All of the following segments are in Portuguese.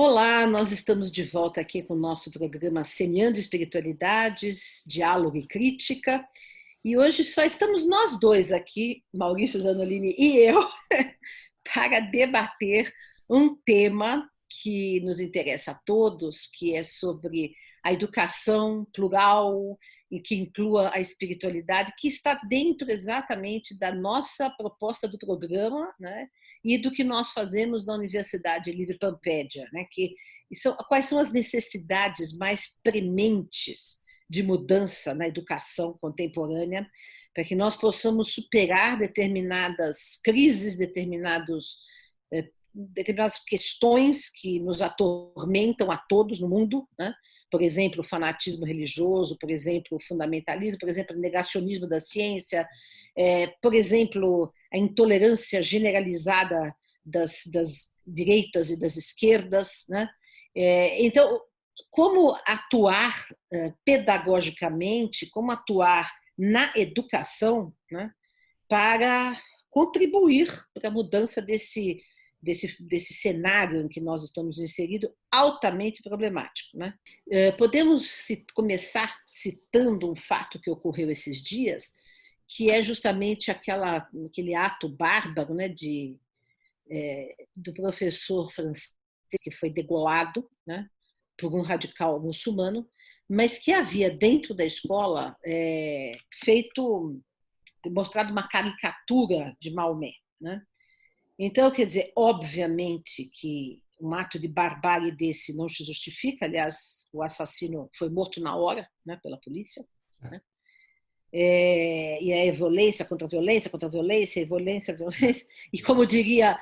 Olá, nós estamos de volta aqui com o nosso programa Semeando Espiritualidades, Diálogo e Crítica. E hoje só estamos nós dois aqui, Maurício Zanolini e eu, para debater um tema que nos interessa a todos, que é sobre a educação plural e que inclua a espiritualidade, que está dentro exatamente da nossa proposta do programa, né? E do que nós fazemos na Universidade Livre Pampédia, né? Quais são as necessidades mais prementes de mudança na educação contemporânea para que nós possamos superar determinadas crises, determinadas questões que nos atormentam a todos no mundo, né? Por exemplo, o fanatismo religioso, por exemplo, o fundamentalismo, por exemplo, o negacionismo da ciência, por exemplo, a intolerância generalizada das direitas e das esquerdas, né? Então, como atuar pedagogicamente, como atuar na educação, né, para contribuir para a mudança desse cenário em que nós estamos inseridos, altamente problemático, né? Podemos começar citando um fato que ocorreu esses dias, que é justamente aquele ato bárbaro, né, do professor francês que foi degolado, né, por um radical muçulmano, mas que havia dentro da escola mostrado uma caricatura de Maomé, né? Então, quer dizer, obviamente que um ato de barbárie desse não se justifica. Aliás, o assassino foi morto na hora, né, pela polícia, né? E é violência contra violência, contra violência, e violência, violência. E como diria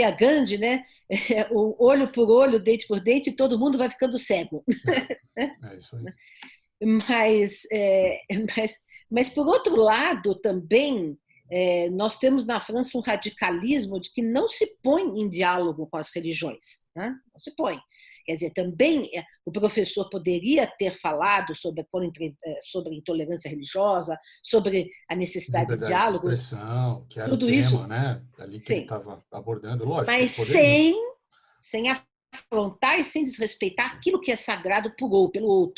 Gandhi, né, o olho por olho, dente por dente, e todo mundo vai ficando cego. É isso aí. Mas, mas, por outro lado, também, nós temos na França um radicalismo de que não se põe em diálogo com as religiões, né? Não se põe. Quer dizer, também o professor poderia ter falado sobre intolerância religiosa, sobre a necessidade de Liberdade de diálogos, expressão, que era o tudo isso, tema, né? Ali que ele sim, estava abordando. Lógico, ele mas poderia. sem afrontar e sem desrespeitar aquilo que é sagrado pelo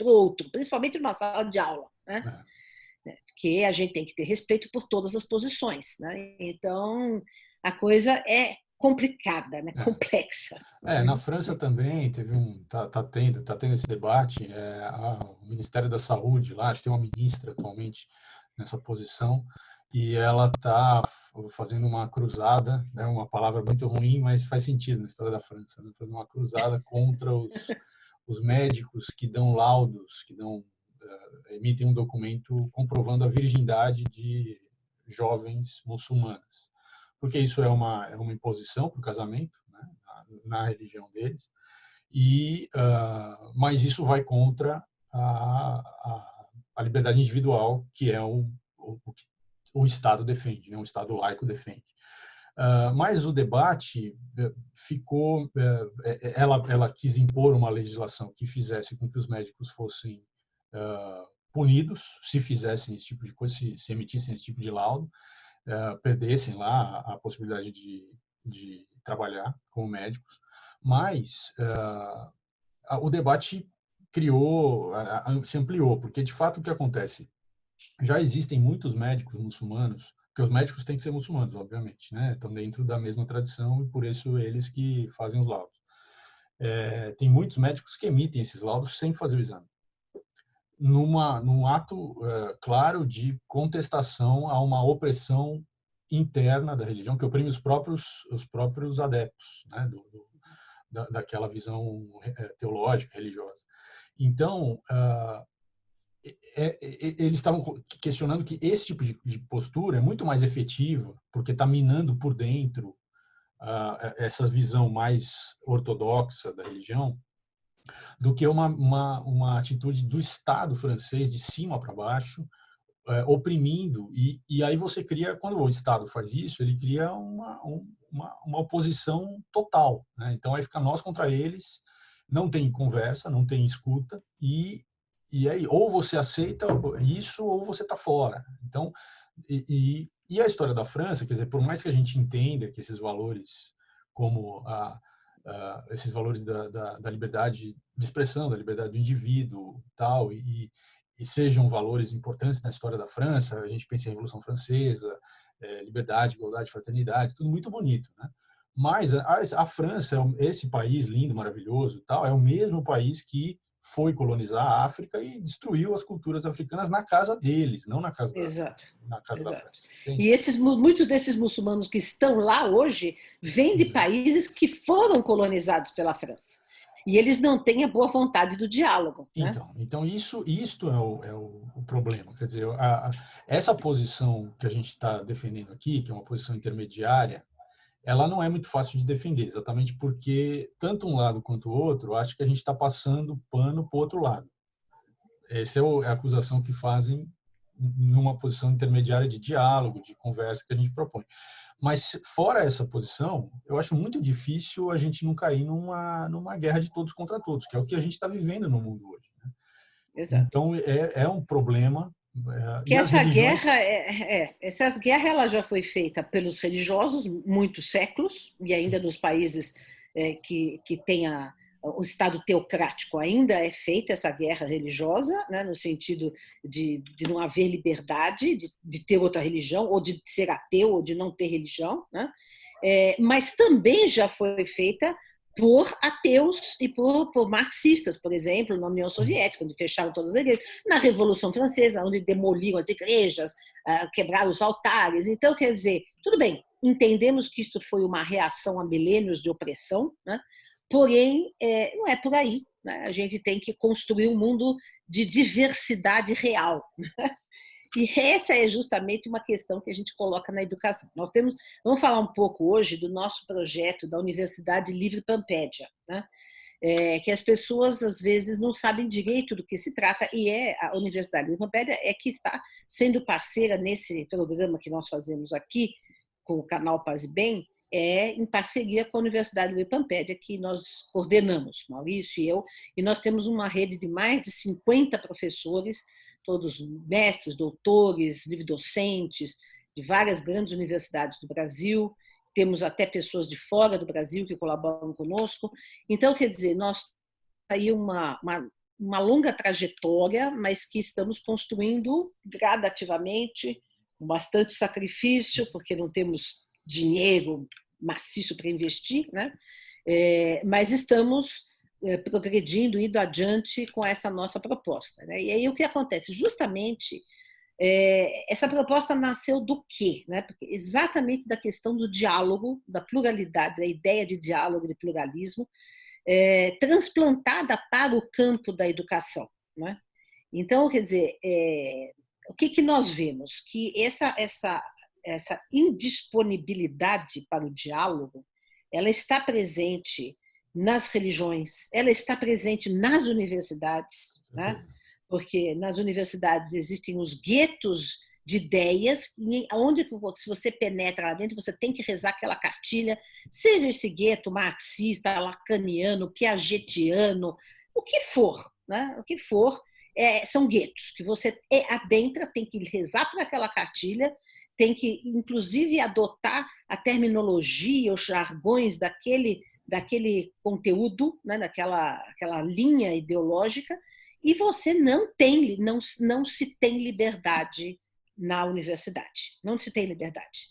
outro, principalmente numa sala de aula, né? É. Porque a gente tem que ter respeito por todas as posições, né? Então, a coisa é complicada, né? É. Complexa. Na França também teve tá tendo esse debate. O Ministério da Saúde lá, acho que tem uma ministra atualmente nessa posição, e ela está fazendo uma cruzada, né, uma palavra muito ruim, mas faz sentido na história da França, né, fazendo uma cruzada contra os médicos que dão laudos, emitem um documento comprovando a virgindade de jovens muçulmanas, porque isso é uma imposição para o casamento, né, na religião deles, mas isso vai contra a liberdade individual, que é o que o Estado defende, né, o Estado laico defende. Mas o debate ficou, ela quis impor uma legislação que fizesse com que os médicos fossem punidos se fizessem esse tipo de coisa, se emitissem esse tipo de laudo, perdessem lá a possibilidade de trabalhar como médicos. Mas o debate se ampliou, porque de fato o que acontece? Já existem muitos médicos muçulmanos, porque os médicos têm que ser muçulmanos, obviamente, né? Estão dentro da mesma tradição e por isso eles que fazem os laudos. Tem muitos médicos que emitem esses laudos sem fazer o exame, num ato claro de contestação a uma opressão interna da religião que oprime os próprios adeptos, né, daquela visão teológica, religiosa. Então, eles estavam questionando que esse tipo de postura é muito mais efetiva, porque está minando por dentro essa visão mais ortodoxa da religião, do que uma atitude do Estado francês, de cima para baixo, oprimindo. E aí você cria, quando o Estado faz isso, ele cria uma oposição total, né? Então aí fica nós contra eles, não tem conversa, não tem escuta, e aí ou você aceita isso ou você está fora. Então, e a história da França, quer dizer, por mais que a gente entenda que esses valores como esses valores da liberdade de expressão, da liberdade do indivíduo, tal, e sejam valores importantes na história da França. A gente pensa em Revolução Francesa, liberdade, igualdade, fraternidade, tudo muito bonito, né? Mas a França, esse país lindo, maravilhoso, tal, é o mesmo país que foi colonizar a África e destruiu as culturas africanas na casa deles, não Exato, na casa da exato. França. Entende? E muitos desses muçulmanos que estão lá hoje vêm de países que foram colonizados pela França. E eles não têm a boa vontade do diálogo, né? Então isto é o problema. Quer dizer, essa posição que a gente está defendendo aqui, que é uma posição intermediária, ela não é muito fácil de defender, exatamente porque tanto um lado quanto o outro acho que a gente está passando pano para o outro lado. Essa é a acusação que fazem numa posição intermediária de diálogo, de conversa que a gente propõe. Mas fora essa posição, eu acho muito difícil a gente não cair numa guerra de todos contra todos, que é o que a gente está vivendo no mundo hoje, né? Exato. Então é um problema. Que E as essa guerra, religiões, essa guerra ela já foi feita pelos religiosos muitos séculos, e ainda sim, nos países que têm o Estado teocrático ainda é feita essa guerra religiosa, né, no sentido de não haver liberdade, de ter outra religião, ou de ser ateu, ou de não ter religião, né? Mas também já foi feita por ateus e por marxistas, por exemplo, na União sim, Soviética, onde fecharam todas as igrejas, na Revolução Francesa, onde demoliram as igrejas, quebraram os altares. Então, quer dizer, tudo bem, entendemos que isto foi uma reação a milênios de opressão, né? Porém, não é por aí, né? A gente tem que construir um mundo de diversidade real. E essa é justamente uma questão que a gente coloca na educação. Vamos falar um pouco hoje do nosso projeto da Universidade Livre Pampédia, né? Que as pessoas às vezes não sabem direito do que se trata, e a Universidade Livre Pampédia é que está sendo parceira nesse programa que nós fazemos aqui com o canal Paz e Bem, em parceria com a Universidade Livre Pampédia, que nós coordenamos, Maurício e eu, e nós temos uma rede de mais de 50 professores, todos mestres, doutores, livre-docentes, de várias grandes universidades do Brasil. Temos até pessoas de fora do Brasil que colaboram conosco. Então, quer dizer, nós aí uma longa trajetória, mas que estamos construindo gradativamente, com bastante sacrifício, porque não temos dinheiro maciço para investir, né? Mas estamos progredindo, indo adiante com essa nossa proposta, né? E aí o que acontece? Justamente essa proposta nasceu do quê? Né? Porque exatamente da questão do diálogo, da pluralidade, da ideia de diálogo, de pluralismo, transplantada para o campo da educação, né? Então, quer dizer, o que nós vemos? Que essa indisponibilidade para o diálogo, ela está presente nas religiões, ela está presente nas universidades, né? Porque nas universidades existem os guetos de ideias, onde se você penetra lá dentro, você tem que rezar aquela cartilha, seja esse gueto marxista, lacaniano, piagetiano, o que for, né? O que for, são guetos que você adentra, tem que rezar por aquela cartilha, tem que, inclusive, adotar a terminologia, os jargões daquele conteúdo, né? Daquela linha ideológica, e você não se tem liberdade na universidade, não se tem liberdade.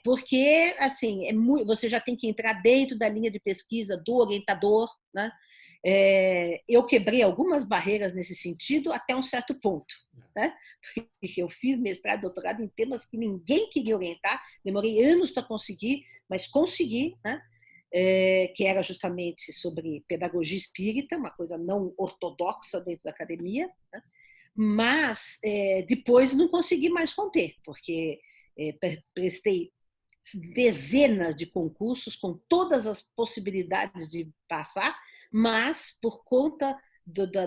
Porque assim, você já tem que entrar dentro da linha de pesquisa do orientador, né? Eu quebrei algumas barreiras nesse sentido até um certo ponto, né? Porque eu fiz mestrado e doutorado em temas que ninguém queria orientar, demorei anos para conseguir, mas consegui, né? Que era justamente sobre pedagogia espírita, uma coisa não ortodoxa dentro da academia, né? Mas depois não consegui mais romper, porque prestei dezenas de concursos com todas as possibilidades de passar, mas por conta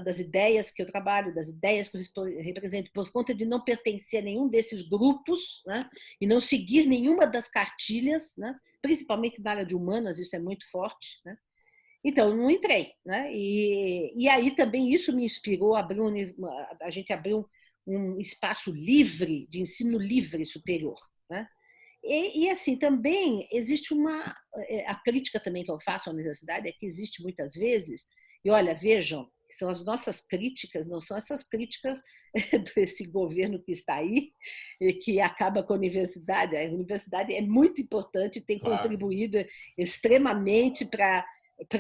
das ideias que eu trabalho, das ideias que eu represento, por conta de não pertencer a nenhum desses grupos, né, e não seguir nenhuma das cartilhas, né, principalmente na área de humanas, isso é muito forte, né? Então, eu não entrei, né? E aí também isso me inspirou a gente abriu um espaço livre, de ensino livre superior, né? E assim, também existe a crítica também que eu faço à universidade é que existe muitas vezes, e olha, vejam, são as nossas críticas, não são essas críticas desse governo que está aí, que acaba com a universidade. A universidade é muito importante, tem contribuído extremamente para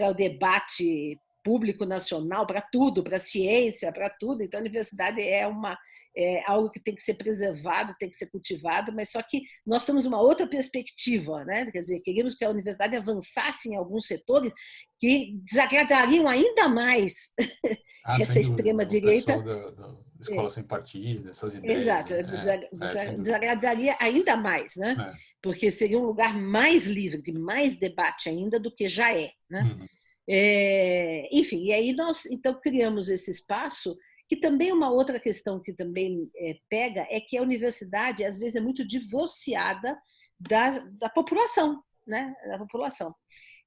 o debate público nacional, para tudo, para a ciência, para tudo. Então, a universidade é algo que tem que ser preservado, tem que ser cultivado, mas só que nós temos uma outra perspectiva, né? Quer dizer, queríamos que a universidade avançasse em alguns setores que desagradariam ainda mais essa Sem dúvida. O extrema-direita. pessoal da Escola Sem Partido, essas ideias. Exato, Sem dúvida. desagradaria ainda mais, né? É. Porque seria um lugar mais livre, de mais debate ainda do que já é, né? Uhum. Enfim, e aí nós então criamos esse espaço, que também é uma outra questão que também pega, é que a universidade às vezes é muito divorciada da população, né? Da população.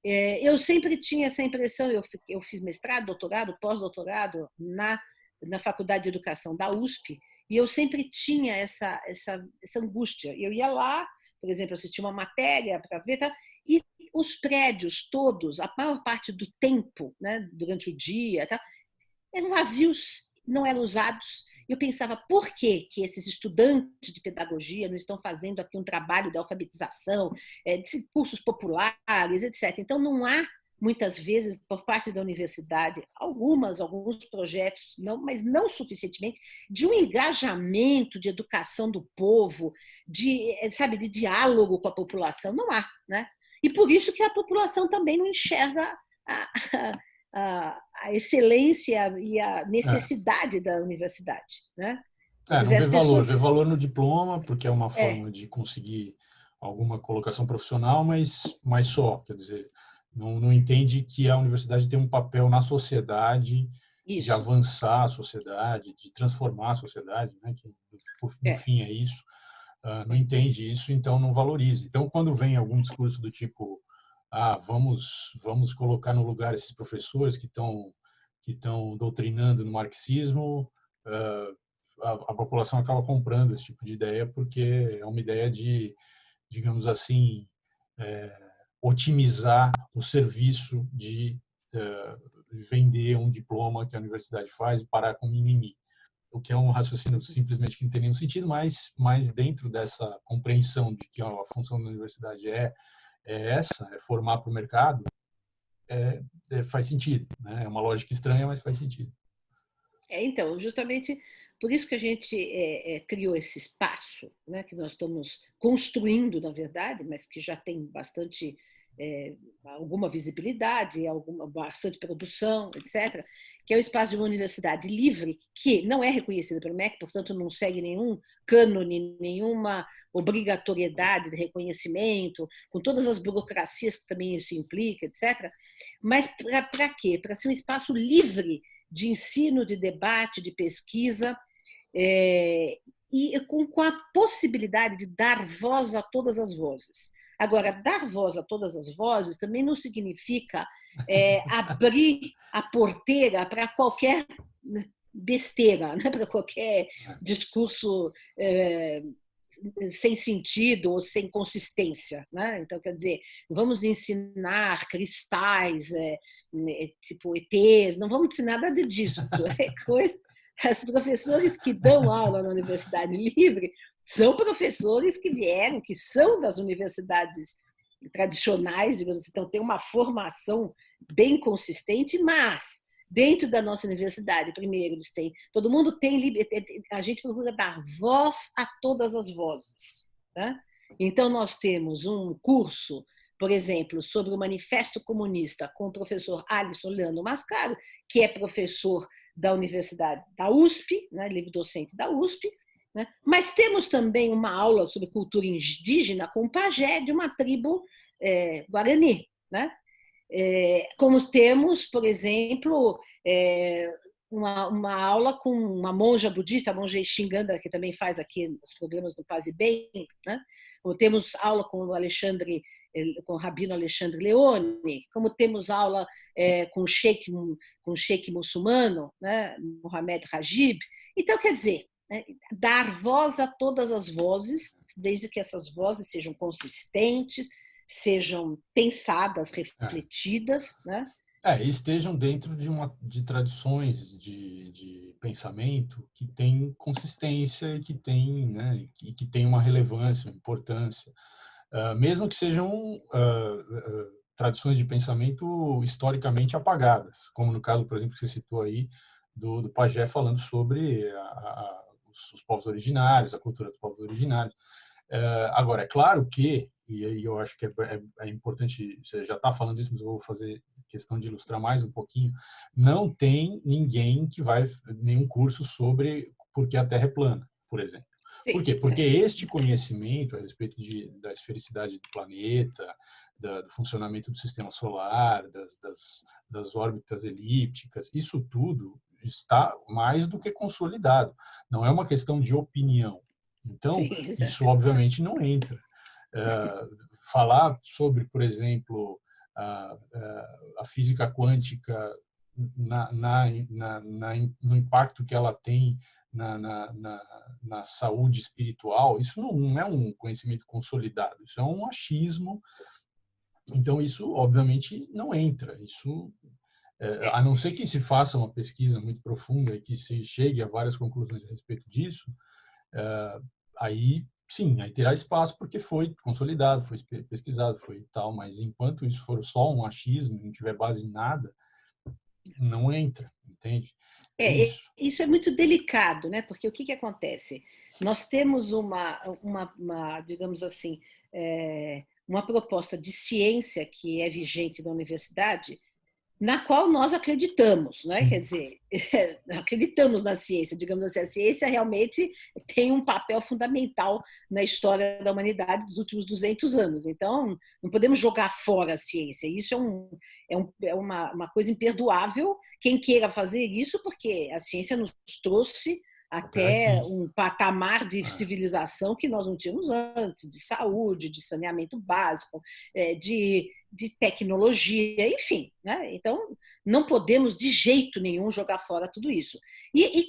Eu sempre tinha essa impressão, eu fiz mestrado, doutorado, pós-doutorado na Faculdade de Educação da USP, e eu sempre tinha essa angústia. Eu ia lá, por exemplo, assistir uma matéria para ver, tá? E os prédios todos, a maior parte do tempo, né, durante o dia, tá, eram vazios, não eram usados. Eu pensava, por que esses estudantes de pedagogia não estão fazendo aqui um trabalho de alfabetização, de cursos populares, etc. Então, não há, muitas vezes, por parte da universidade, alguns projetos, mas não suficientemente, de um engajamento de educação do povo, de diálogo com a população. Não há, né? E por isso que a população também não enxerga a excelência e a necessidade da universidade, né? Quer Não dizer, vê as valor, vê pessoas... valor no diploma, porque é uma forma de conseguir alguma colocação profissional, mas só, quer dizer, não entende que a universidade tem um papel na sociedade, de Isso. avançar a sociedade, de transformar a sociedade, né? Que no fim é isso. Não entende isso, então não valoriza. Então, quando vem algum discurso do tipo, vamos colocar no lugar esses professores que estão doutrinando no marxismo, a população acaba comprando esse tipo de ideia porque é uma ideia de, digamos assim, otimizar o serviço de vender um diploma que a universidade faz e parar com mimimi. O que é um raciocínio simplesmente que não tem nenhum sentido, mas dentro dessa compreensão de que a função da universidade é essa, é formar para o mercado, faz sentido, né? É uma lógica estranha, mas faz sentido. Então, justamente por isso que a gente criou esse espaço, né, que nós estamos construindo, na verdade, mas que já tem bastante alguma visibilidade, bastante produção, etc., que é o espaço de uma universidade livre, que não é reconhecida pelo MEC, portanto, não segue nenhum cânone, nenhuma obrigatoriedade de reconhecimento, com todas as burocracias que também isso implica, etc. Mas para quê? Para ser um espaço livre de ensino, de debate, de pesquisa, e com a possibilidade de dar voz a todas as vozes. Agora, dar voz a todas as vozes também não significa abrir a porteira para qualquer besteira, né? Para qualquer discurso sem sentido ou sem consistência, né? Então, quer dizer, vamos ensinar cristais, tipo ETs, não vamos ensinar nada disso. Os professores que dão aula na Universidade Livre são professores que vieram, que são das universidades tradicionais, digamos assim, então tem uma formação bem consistente, mas dentro da nossa universidade, primeiro, todo mundo a gente procura dar voz a todas as vozes, né? Então, nós temos um curso, por exemplo, sobre o Manifesto Comunista, com o professor Alisson Leandro Mascaro, que é professor da Universidade da USP, né, livre-docente da USP, né? Mas temos também uma aula sobre cultura indígena com o pajé de uma tribo guarani, né? Como temos, por exemplo, uma aula com uma monja budista, a monja Xinganda, que também faz aqui os programas do Paz e Bem, né? Ou temos aula com o rabino Alexandre Leone, como temos aula com o sheik muçulmano, né? Mohamed Rajib. Então, quer dizer, né, dar voz a todas as vozes, desde que essas vozes sejam consistentes, sejam pensadas, refletidas, né? Estejam dentro de tradições de pensamento que têm consistência e que têm, né, que têm uma relevância, uma importância, mesmo que sejam tradições de pensamento historicamente apagadas, como no caso, por exemplo, que você citou aí do Pagé falando sobre os povos originários, a cultura dos povos originários. Agora, é claro que, e aí eu acho que é importante, você já está falando isso, mas eu vou fazer questão de ilustrar mais um pouquinho, não tem ninguém que vai, nenhum curso sobre por que a Terra é plana, por exemplo. Por Sim, quê? Porque este conhecimento a respeito da esfericidade do planeta, do funcionamento do sistema solar, das órbitas elípticas, isso tudo está mais do que consolidado. Não é uma questão de opinião. Então, sim, isso exato. obviamente não entra. Falar sobre, por exemplo, a física quântica no impacto que ela tem na saúde espiritual, isso não é um conhecimento consolidado, isso é um achismo. Então, isso obviamente não entra. Isso, a não ser que se faça uma pesquisa muito profunda e que se chegue a várias conclusões a respeito disso, aí sim, aí terá espaço porque foi consolidado, foi pesquisado, foi tal, mas enquanto isso for só um achismo, não tiver base em nada, não entra, entende? É isso. Isso é muito delicado, né? Porque o que, que acontece? Nós temos digamos assim, uma proposta de ciência que é vigente na universidade, na qual nós acreditamos, né? Quer Sim, dizer, acreditamos na ciência, digamos assim, a ciência realmente tem um papel fundamental na história da humanidade dos últimos 200 anos. Então, não podemos jogar fora a ciência. Isso é uma coisa imperdoável. Quem queira fazer isso, porque a ciência nos trouxe até até aqui. um patamar de civilização que nós não tínhamos antes, de saúde, de saneamento básico, de tecnologia, enfim. Né? Então, não podemos de jeito nenhum jogar fora tudo isso.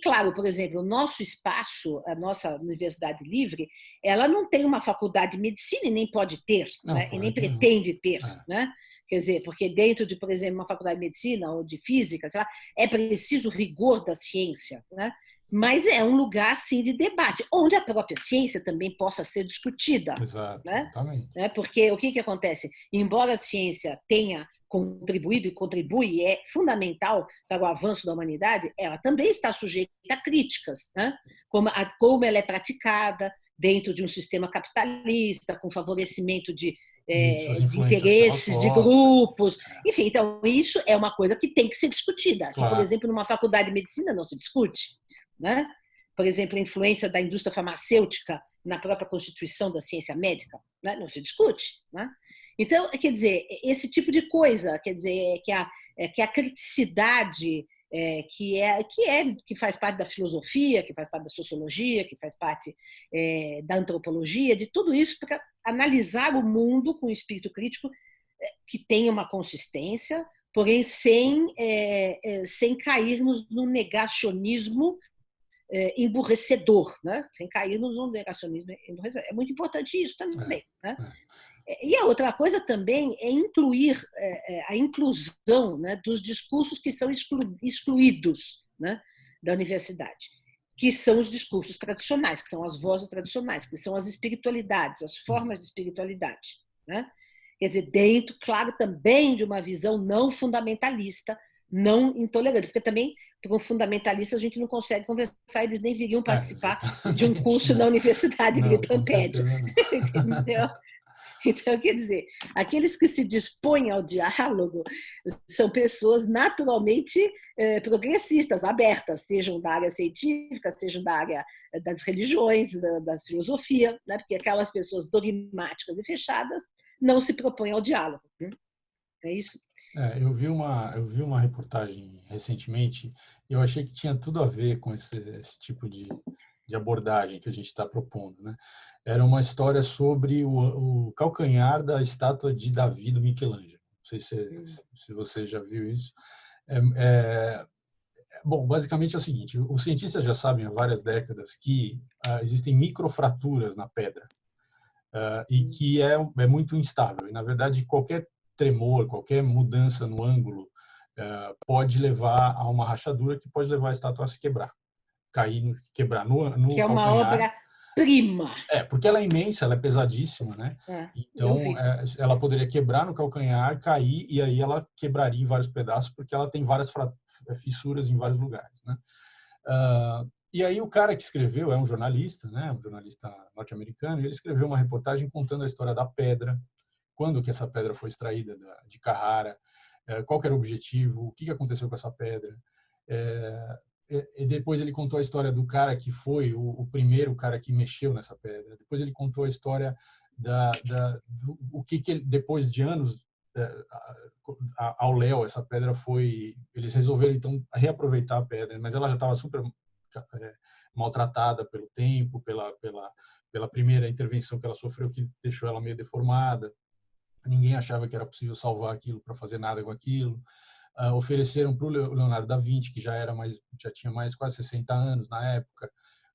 Claro, por exemplo, o nosso espaço, a nossa Universidade Livre, ela não tem uma faculdade de medicina e nem pode ter, Não, né? E nem claro que não. pretende ter. Né? Quer dizer, porque dentro de, por exemplo, uma faculdade de medicina ou de física, sei lá, é preciso rigor da ciência, né? Mas é um lugar, sim, de debate, onde a própria ciência também possa ser discutida. Exato, Né? exatamente. Porque o que acontece? Embora a ciência tenha contribuído e contribui, é fundamental para o avanço da humanidade, ela também está sujeita a críticas, né? Como ela é praticada dentro de um sistema capitalista, com favorecimento Isso, as de influências que ela interesses, de sofre. grupos, enfim, então isso é uma coisa que tem que ser discutida, que, por Claro. exemplo, numa faculdade de medicina não se discute, né? Por exemplo, a influência da indústria farmacêutica na própria constituição da ciência médica, né? Não se discute, né? Então, quer dizer, esse tipo de coisa, quer dizer, que a criticidade que faz parte da filosofia, que faz parte da sociologia, que faz parte da antropologia, de tudo isso para analisar o mundo com um espírito crítico que tenha uma consistência, porém sem cairmos no negacionismo emburrecedor, né? Sem cairmos no negacionismo emburrecedor. É muito importante isso É, também, né? é. E a outra coisa também é incluir a inclusão, né, dos discursos que são excluídos, né, da universidade, que são os discursos tradicionais, que são as vozes tradicionais, que são as espiritualidades, as formas de espiritualidade. Né? Quer dizer, dentro, claro, também de uma visão não fundamentalista, não intolerante, porque também, para um fundamentalista, a gente não consegue conversar, eles nem viriam participar de um Exatamente. curso Não, na Universidade não, Grito com Ampédio. certeza não. Entendeu? Então, quer dizer, aqueles que se dispõem ao diálogo são pessoas naturalmente progressistas, abertas, sejam da área científica, sejam da área das religiões, da filosofia, né? Porque aquelas pessoas dogmáticas e fechadas não se propõem ao diálogo. Né? É isso? Eu vi uma reportagem recentemente e eu achei que tinha tudo a ver com esse tipo de abordagem que a gente está propondo, né? Era uma história sobre o calcanhar da estátua de Davi do Michelangelo. Não sei se você já viu isso. É, Bom, basicamente é o seguinte, os cientistas já sabem há várias décadas que existem microfraturas na pedra e que é muito instável. E, na verdade, qualquer tremor, qualquer mudança no ângulo pode levar a uma rachadura que pode levar a estátua a se quebrar, cair, quebrar Que no é uma calcanhar. obra-prima. Porque ela é imensa, ela é pesadíssima, né? Eu Então, vi. ela poderia quebrar no calcanhar, cair, e aí ela quebraria em vários pedaços, porque ela tem várias fissuras em vários lugares, né? E aí o cara que escreveu é um jornalista, né? Um jornalista norte-americano, e ele escreveu uma reportagem contando a história da pedra, quando que essa pedra foi extraída de Carrara, qual que era o objetivo, o que aconteceu com essa pedra. E depois ele contou a história do cara que foi o primeiro cara que mexeu nessa pedra. Depois ele contou a história do o que ele, depois de anos ao léu, essa pedra foi... Eles resolveram, então, reaproveitar a pedra, mas ela já estava super maltratada pelo tempo, pela primeira intervenção que ela sofreu, que deixou ela meio deformada. Ninguém achava que era possível salvar aquilo para fazer nada com aquilo. Ofereceram para o Leonardo da Vinci, que já tinha mais quase 60 anos na época.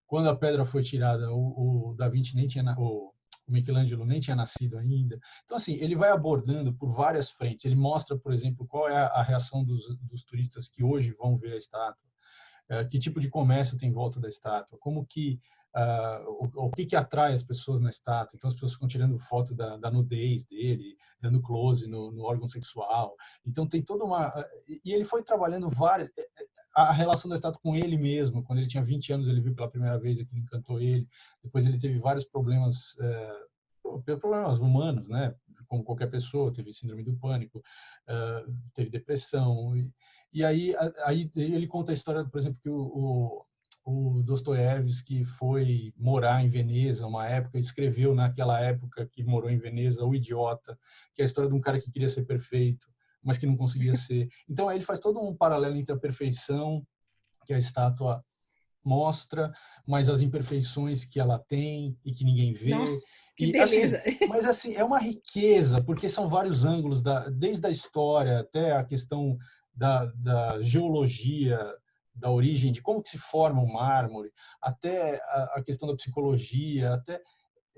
Quando a pedra foi tirada, o da Vinci nem tinha, o Michelangelo nem tinha nascido ainda. Então, assim, ele vai abordando por várias frentes. Ele mostra, por exemplo, qual é a reação dos turistas que hoje vão ver a estátua, que tipo de comércio tem em volta da estátua, como que o que atrai as pessoas na estátua. Então as pessoas ficam tirando foto da nudez dele, dando close no órgão sexual. Então tem toda uma... E ele foi trabalhando a relação da estátua com ele mesmo. Quando ele tinha 20 anos, ele viu pela primeira vez, aquilo encantou ele. Depois ele teve vários problemas humanos, né? Como qualquer pessoa, teve síndrome do pânico, teve depressão. E aí ele conta a história, por exemplo, que o Dostoiévski foi morar em Veneza uma época, escreveu naquela época que morou em Veneza O Idiota, que é a história de um cara que queria ser perfeito, mas que não conseguia ser. Então aí ele faz todo um paralelo entre a perfeição que a estátua mostra, mas as imperfeições que ela tem e que ninguém vê. Nossa, que E assim, beleza. mas assim, é uma riqueza, porque são vários ângulos, desde a história até a questão da geologia, da origem, de como que se forma o mármore, até a questão da psicologia, até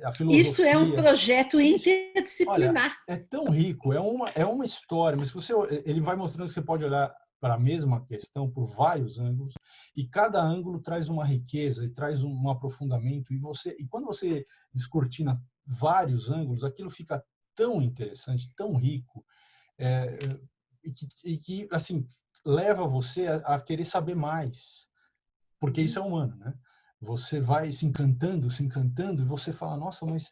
a Isso é um filosofia. projeto Isso, olha, interdisciplinar. é tão rico, é uma história, mas se você, ele vai mostrando que você pode olhar para a mesma questão por vários ângulos, e cada ângulo traz uma riqueza e traz um aprofundamento, e quando você descortina vários ângulos, aquilo fica tão interessante, tão rico, e que assim leva você a querer saber mais, porque isso é humano, né? Você vai se encantando, e você fala, nossa, mas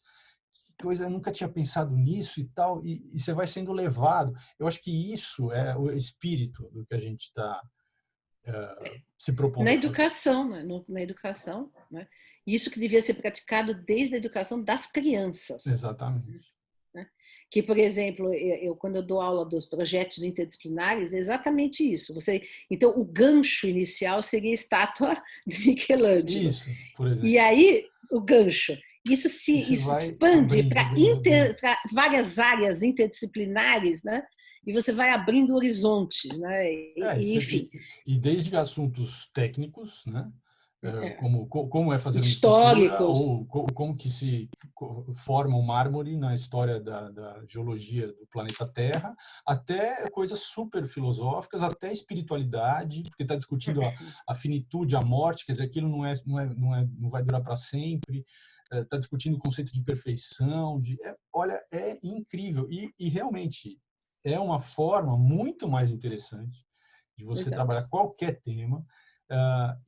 que coisa, eu nunca tinha pensado nisso e tal, e você vai sendo levado. Eu acho que isso é o espírito do que a gente está se propondo Na a fazer. educação, né? Na educação, né? Isso que devia ser praticado desde a educação das crianças. Exatamente. Né? Que, por exemplo, quando eu dou aula dos projetos interdisciplinares, é exatamente isso. Então, o gancho inicial seria a estátua de Michelangelo. Isso, por exemplo. E aí, o gancho. Isso E se você vai expande abrindo, abrindo, abrindo. para várias áreas interdisciplinares, né? E você vai abrindo horizontes, né? Enfim. E desde assuntos técnicos, né? É, Como é fazer uma escultura, históricos. ou como que se forma o mármore na história da geologia do planeta Terra, até coisas super filosóficas, até espiritualidade, porque está discutindo a finitude, a morte, quer dizer, aquilo não vai durar para sempre. Está discutindo o conceito de perfeição. Olha, é incrível. E realmente é uma forma muito mais interessante de você Exato. trabalhar qualquer tema,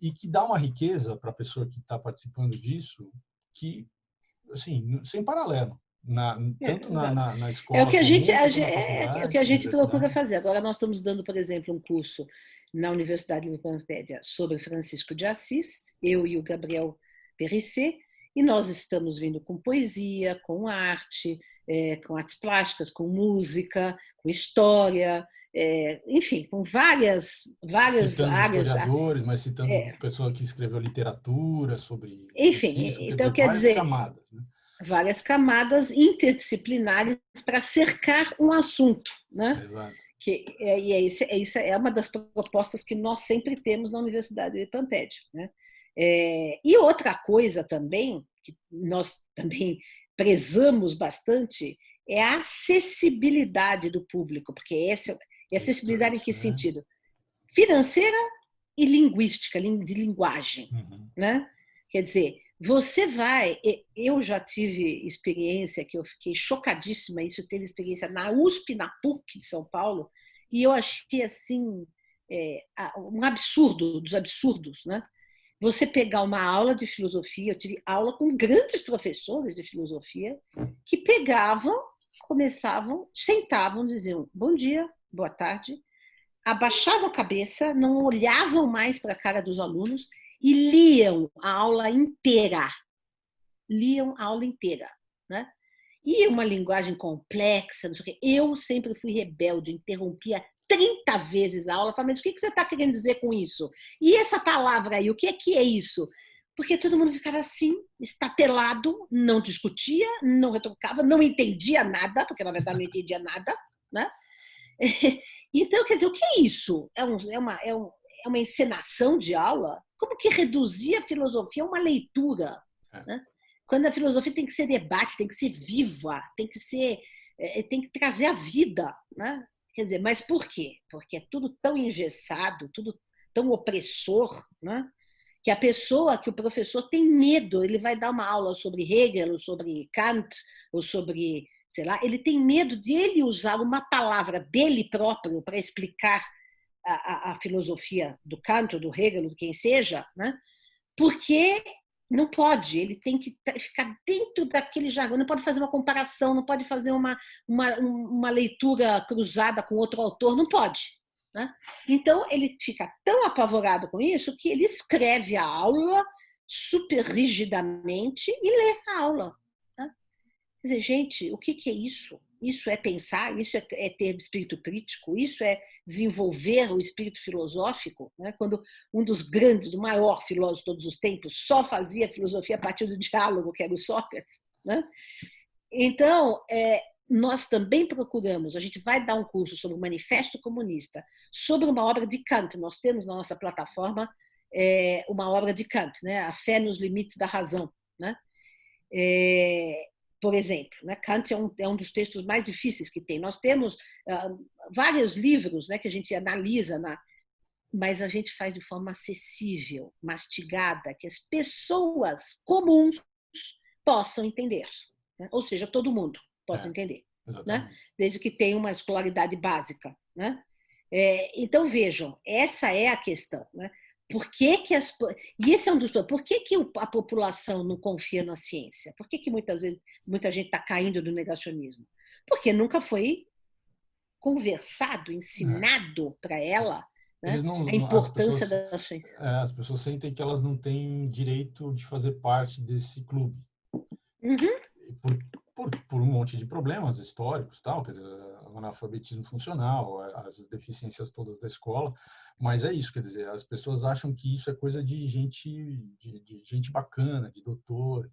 e que dá uma riqueza para a pessoa que está participando disso, que, assim, sem paralelo, tanto Exato. na É o escola que comum, quanto na é o que faculdade, a na gente procura universidade. fazer. Agora nós estamos dando, por exemplo, um curso na Universidade de Pampédia sobre Francisco de Assis, eu e o Gabriel Perissé, e nós estamos vindo com poesia, com arte, com artes plásticas, com música, com história, enfim, com várias Citando áreas. historiadores, mas citando pessoa que escreveu literatura sobre Enfim, Francisco, quer então dizer, quer várias dizer, camadas, né? várias camadas interdisciplinares para cercar um assunto, né? Exato. Isso é uma das propostas que nós sempre temos na Universidade de Pampédia, né? E outra coisa também, que nós também prezamos bastante, é a acessibilidade do público, porque acessibilidade em que sentido? Financeira e linguística, de linguagem, né? Quer dizer, eu já tive experiência que eu fiquei chocadíssima, isso teve experiência na USP, na PUC de São Paulo, e eu achei assim um absurdo dos absurdos, né? Você pegar uma aula de filosofia, eu tive aula com grandes professores de filosofia que pegavam, começavam, sentavam, diziam bom dia, boa tarde, abaixavam a cabeça, não olhavam mais para a cara dos alunos e liam a aula inteira. Liam a aula inteira, né? E uma linguagem complexa, não sei o quê. Eu sempre fui rebelde, interrompia 30 vezes a aula, falava, mas o que você está querendo dizer com isso? E essa palavra aí, o que é isso? Porque todo mundo ficava assim, estatelado, não discutia, não retrucava, não entendia nada, porque na verdade não entendia nada, né? Então, quer dizer, o que é isso? É uma encenação de aula? Como que reduzir a filosofia a uma leitura? Né? Quando a filosofia tem que ser debate, tem que ser viva, tem que trazer a vida, né? Quer dizer, mas por quê? Porque é tudo tão engessado, tudo tão opressor, né? Que o professor tem medo, ele vai dar uma aula sobre Hegel, ou sobre Kant, ou sobre, sei lá, ele tem medo de ele usar uma palavra dele próprio para explicar a filosofia do Kant, ou do Hegel, ou de quem seja, né? Porque não pode, ele tem que ficar dentro daquele jargão, não pode fazer uma comparação, não pode fazer uma leitura cruzada com outro autor, não pode. Né? Então, ele fica tão apavorado com isso que ele escreve a aula super rigidamente e lê a aula. Né? Quer dizer, gente, o que é isso? Isso é pensar, isso é ter espírito crítico, isso é desenvolver o espírito filosófico, né? Quando um dos grandes, do maior filósofo de todos os tempos, só fazia filosofia a partir do diálogo, que era o Sócrates. Né? Então, nós também procuramos, a gente vai dar um curso sobre o Manifesto Comunista, sobre uma obra de Kant, nós temos na nossa plataforma uma obra de Kant, né? A Fé nos Limites da Razão. Né? Por exemplo, né? Kant é um dos textos mais difíceis que tem. Nós temos vários livros, né, que a gente analisa, mas a gente faz de forma acessível, mastigada, que as pessoas comuns possam entender. Né? Ou seja, todo mundo possa entender. Né? Desde que tenha uma escolaridade básica. Né? Então, vejam, essa é a questão. Né? E esse é um dos problemas. Por que a população não confia na ciência? Por que muitas vezes muita gente está caindo no negacionismo? Porque nunca foi conversado, ensinado para ela, né, a importância da ciência. As pessoas sentem que elas não têm direito de fazer parte desse clube. Por um monte de problemas históricos, tal, quer dizer, o analfabetismo funcional, as deficiências todas da escola, mas é isso, quer dizer, as pessoas acham que isso é coisa de gente bacana, de doutor,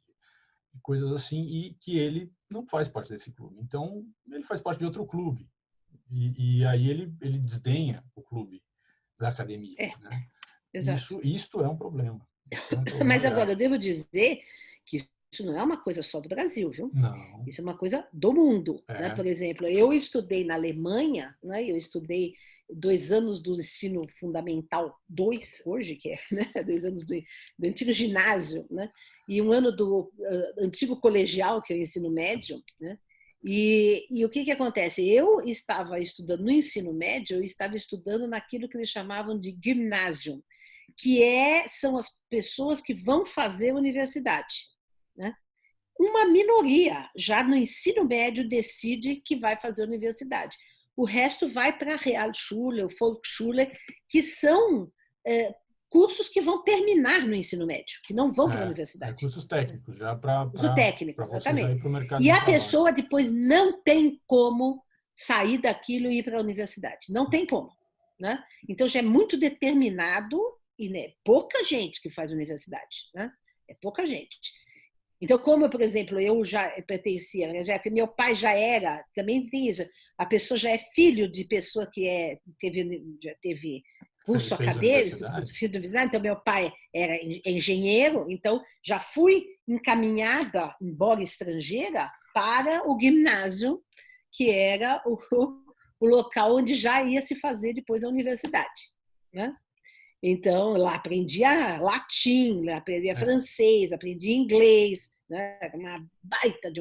de coisas assim, e que ele não faz parte desse clube. Então, ele faz parte de outro clube. E aí ele desdenha o clube da academia. Né? Isto é um problema. Mas agora, eu devo dizer que isso não é uma coisa só do Brasil, viu? Não. Isso é uma coisa do mundo. Né? Por exemplo, eu estudei na Alemanha, né? Eu estudei 2 anos do ensino fundamental 2, hoje, que é, né? 2 anos do antigo ginásio, né? E 1 ano do antigo colegial, que é o ensino médio. Né? E o que acontece? Eu estava estudando no ensino médio, eu estava estudando naquilo que eles chamavam de Gymnasium, que são as pessoas que vão fazer universidade. Né? Uma minoria, já no ensino médio, decide que vai fazer universidade. O resto vai para a Realschule, o Volksschule, que são cursos que vão terminar no ensino médio, que não vão para a universidade. Cursos técnicos, já para exatamente. Já ir para o mercado de trabalho. E a pessoa depois não tem como sair daquilo e ir para a universidade. Não tem como. Né? Então já é muito determinado e né, pouca gente que faz universidade. Né? É pouca gente. Então, como, por exemplo, eu já pertencia, né, porque meu pai já era, também tem isso, a pessoa já é filho de pessoa que já teve curso Fez acadêmico, universidade? filho do visado, então meu pai era engenheiro, então já fui encaminhada, embora estrangeira, para o ginásio, que era o local onde já ia se fazer depois a universidade, né? Então, lá aprendia latim, lá aprendia É. francês, aprendia inglês, né? Uma baita de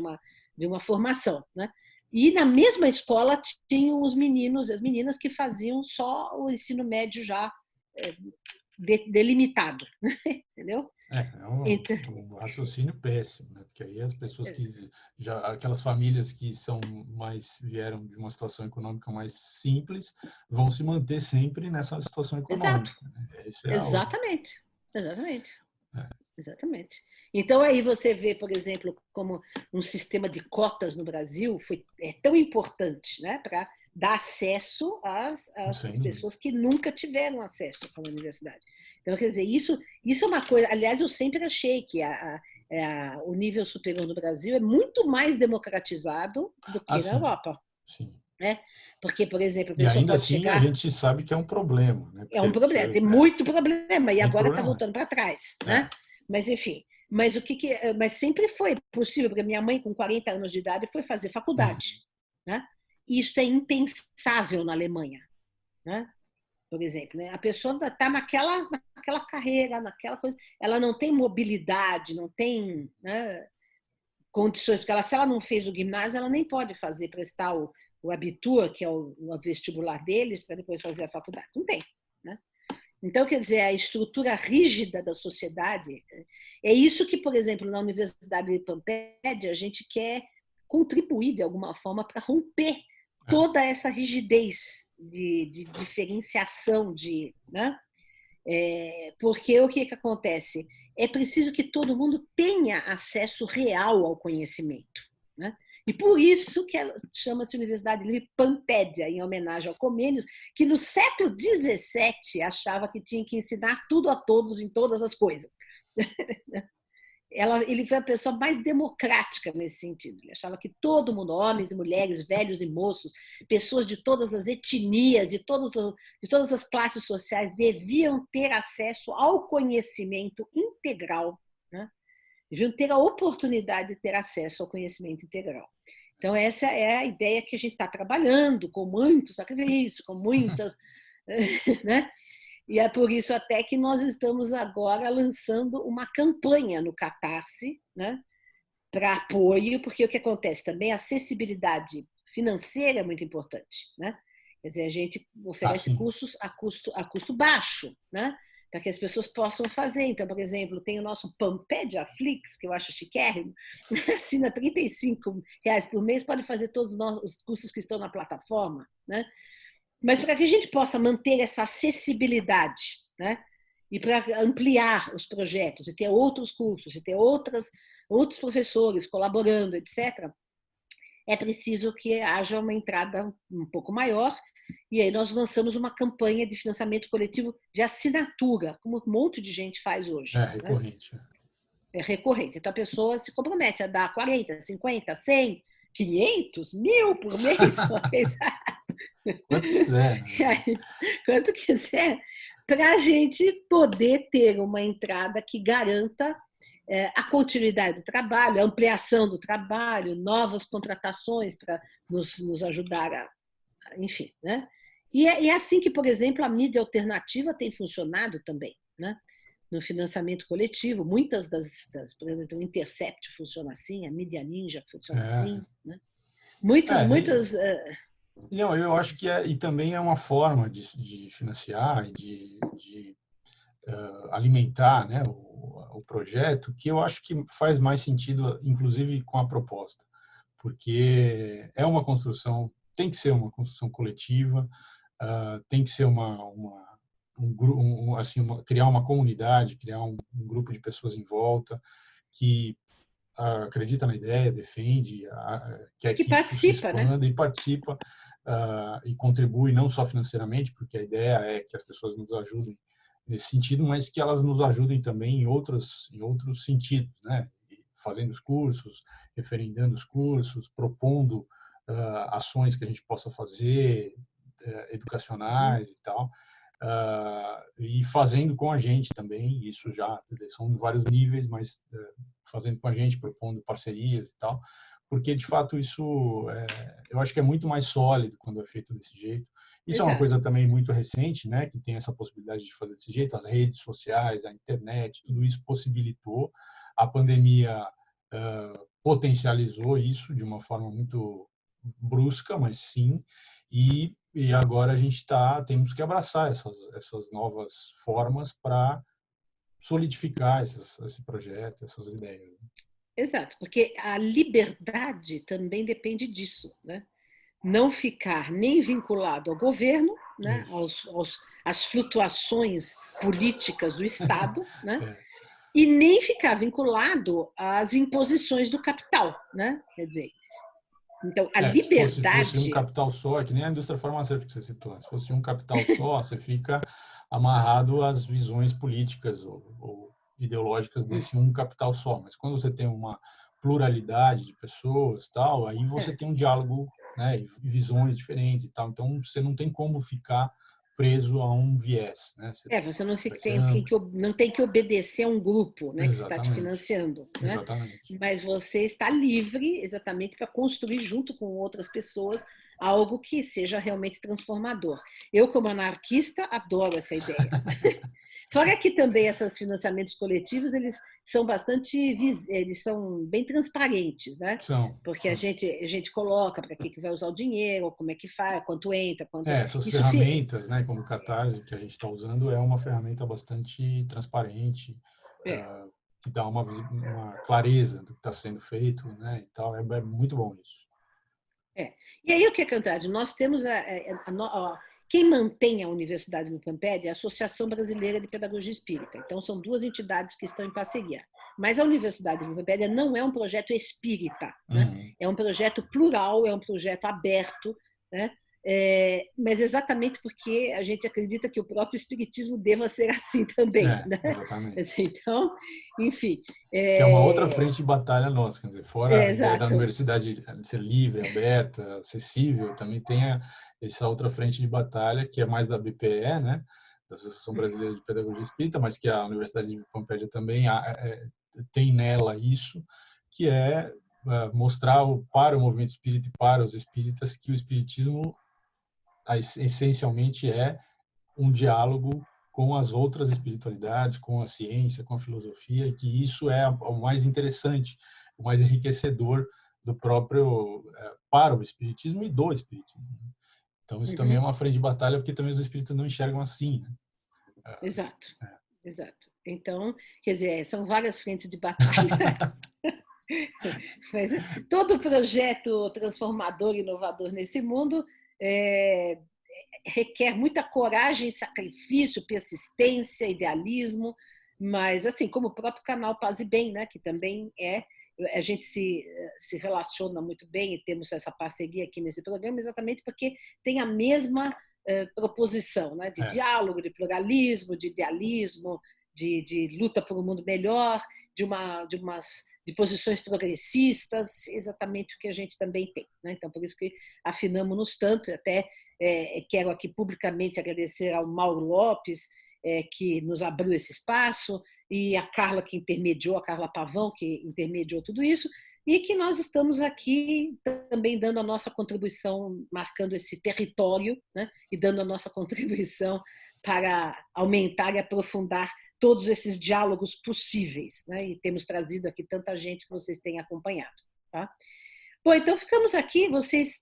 uma formação. Né? E na mesma escola tinham os meninos e as meninas que faziam só o ensino médio já delimitado, entendeu? É Então, um raciocínio péssimo, né? Porque aí as pessoas aquelas famílias que vieram de uma situação econômica mais simples, vão se manter sempre nessa situação exato, econômica, né? Esse é exatamente, exatamente. é, Exatamente. Então, aí você vê, por exemplo, como um sistema de cotas no Brasil é tão importante, né, para dar acesso às sem dúvida. pessoas que nunca tiveram acesso à universidade. Então, quer dizer, isso é uma coisa. Aliás, eu sempre achei que o nível superior no Brasil é muito mais democratizado do Ah, que na sim, Europa. sim. Né? Porque, por exemplo, a E pessoa ainda pode assim a chegar. gente sabe que é um problema, né? É Porque um problema, tem muito problema, e muito agora está problema. voltando para trás, né? É, Mas enfim, mas sempre foi possível, porque minha mãe com 40 anos de idade foi fazer faculdade, uhum. né? E isso é impensável na Alemanha, né? Por exemplo, né? A pessoa está naquela carreira, naquela coisa, ela não tem mobilidade, não tem, né, condições, porque se ela não fez o ginásio, ela nem pode fazer, prestar o Abitur, que é o vestibular deles, para depois fazer a faculdade. Não tem, né? Então, quer dizer, a estrutura rígida da sociedade é isso que, por exemplo, na Universidade de Pampédia, a gente quer contribuir de alguma forma para romper É, toda essa rigidez de diferenciação né? Porque o que acontece? É preciso que todo mundo tenha acesso real ao conhecimento. Né? E por isso que chama-se Universidade Livre Pampédia, em homenagem ao Comênios, que no século XVII achava que tinha que ensinar tudo a todos em todas as coisas. Ele foi a pessoa mais democrática nesse sentido. Ele achava que todo mundo, homens e mulheres, velhos e moços, pessoas de todas as etnias, de todas as classes sociais, deviam ter acesso ao conhecimento integral, né? Deviam ter a oportunidade de ter acesso ao conhecimento integral. Então, essa é a ideia que a gente está trabalhando, com muito sacrifício, com muitas. Né? E é por isso até que nós estamos agora lançando uma campanha no Catarse, né, para apoio, porque o que acontece também, a acessibilidade financeira é muito importante. Né? Quer dizer, a gente oferece assim, cursos a custo baixo, né? Para que as pessoas possam fazer. Então, por exemplo, tem o nosso Pampédia Flix, que eu acho chiquérrimo, assina R$ 35 por mês, pode fazer todos os cursos que estão na plataforma. Né? Mas para que a gente possa manter essa acessibilidade, né? E para ampliar os projetos, e ter outros cursos, e ter outros professores colaborando, etc., é preciso que haja uma entrada um pouco maior. E aí nós lançamos uma campanha de financiamento coletivo de assinatura, como um monte de gente faz hoje. Né? recorrente. É recorrente. Então a pessoa se compromete a dar 40, 50, 100, 500, 1.000 por mês, Quanto quiser, né? quanto quiser, para a gente poder ter uma entrada que garanta a continuidade do trabalho, a ampliação do trabalho, novas contratações para nos ajudar enfim, né? E é assim que, por exemplo, a mídia alternativa tem funcionado também, né? No financiamento coletivo, muitas por exemplo, o Intercept funciona assim, a Mídia Ninja funciona É, assim, né? Muitas, é, muitas. não, eu acho que e também é uma forma de financiar e de alimentar, né, o projeto, que eu acho que faz mais sentido, inclusive com a proposta, porque é uma construção, tem que ser uma construção coletiva, tem que ser assim, criar uma comunidade, criar um grupo de pessoas em volta que acredita na ideia, defende, quer Que que isso se participa, né? expanda e participa e contribui não só financeiramente, porque a ideia é que as pessoas nos ajudem nesse sentido, mas que elas nos ajudem também em outros sentidos, né? fazendo os cursos, referendando os cursos, propondo ações que a gente possa fazer, educacionais e tal, e fazendo com a gente também, isso já, quer dizer, são vários níveis, mas fazendo com a gente, propondo parcerias e tal, porque de fato isso eu acho que é muito mais sólido quando é feito desse jeito. Isso é uma Exato. coisa também muito recente, né, que tem essa possibilidade de fazer desse jeito, as redes sociais, a internet, tudo isso possibilitou. A pandemia potencializou isso de uma forma muito brusca, mas sim, e agora a gente temos que abraçar essas novas formas para solidificar esse projeto, essas ideias. Exato, porque a liberdade também depende disso, né? Não ficar nem vinculado ao governo, né? Isso. Às flutuações políticas do Estado, né? É. E nem ficar vinculado às imposições do capital, né? Quer dizer, então a Se fosse um liberdade capital só, é que nem a indústria farmacêutica que você citou, se fosse um capital só, você fica amarrado às visões políticas ou ideológicas desse um capital só. Mas quando você tem uma pluralidade de pessoas, tal, aí você é, tem um diálogo, né, e visões diferentes e tal. Então você não tem como ficar preso a um viés, né? você não, Vai ser amplo. não tem que obedecer a um grupo, né, que está te Exatamente. financiando, né? Exatamente. Mas você está livre exatamente para construir junto com outras pessoas algo que seja realmente transformador. Eu, como anarquista, adoro essa ideia. Fora que também esses financiamentos coletivos, eles são eles são bem transparentes, né? Porque São. a gente coloca para que vai usar o dinheiro, como é que faz, quanto entra, quanto. Essas Isso ferramentas, né, como o Catarse que a gente está usando, é uma ferramenta bastante transparente, é, que dá uma clareza do que está sendo feito, né, e tal. É muito bom isso. é. E aí o que acontece? Nós temos quem mantém a Universidade do Camped é a Associação Brasileira de Pedagogia Espírita. Então são duas entidades que estão em parceria. Mas a Universidade do Camped não é um projeto espírita, né? Uhum. É um projeto plural, é um projeto aberto, né? Mas exatamente porque a gente acredita que o próprio espiritismo deva ser assim também, né? Exatamente. Então, enfim, Que é uma outra frente de batalha nossa, quer dizer, fora a ideia da exato. universidade ser livre, aberta, acessível, também tem essa outra frente de batalha, que é mais da BPE, né, da Associação Brasileira de Pedagogia Espírita, mas que a Universidade de Pampédia também tem nela isso, que é mostrar para o movimento espírita e para os espíritas que o espiritismo essencialmente é um diálogo com as outras espiritualidades, com a ciência, com a filosofia, e que isso é o mais interessante, o mais enriquecedor do próprio para o espiritismo e do espiritismo. Então isso também é Uhum. uma frente de batalha, porque também os espíritas não enxergam assim, né? Exato, exato. Então, quer dizer, são várias frentes de batalha. Mas todo projeto transformador, inovador nesse mundo é, requer muita coragem, sacrifício, persistência, idealismo, mas assim como o próprio canal Paz e Bem, né, que também a gente se relaciona muito bem e temos essa parceria aqui nesse programa exatamente porque tem a mesma proposição, né, de É, diálogo, de pluralismo, de idealismo, de luta por um mundo melhor, de posições progressistas, exatamente o que a gente também tem, né? Então por isso que afinamos-nos tanto, até quero aqui publicamente agradecer ao Mauro Lopes, que nos abriu esse espaço, e a Carla que intermediou, a Carla Pavão, que intermediou tudo isso, e que nós estamos aqui também dando a nossa contribuição, marcando esse território, né? E dando a nossa contribuição para aumentar e aprofundar todos esses diálogos possíveis, né? E temos trazido aqui tanta gente que vocês têm acompanhado, tá? Bom, então ficamos aqui.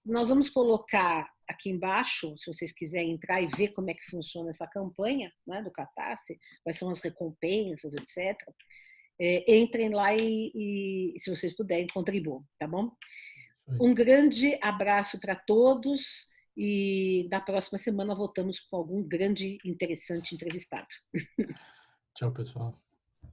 Nós vamos colocar aqui embaixo, se vocês quiserem entrar e ver como é que funciona essa campanha, né, do Catarse, quais são as recompensas, etc. Entrem lá e, se vocês puderem, contribuam, tá bom? Um grande abraço para todos e na próxima semana voltamos com algum grande interessante entrevistado. tchau, pessoal.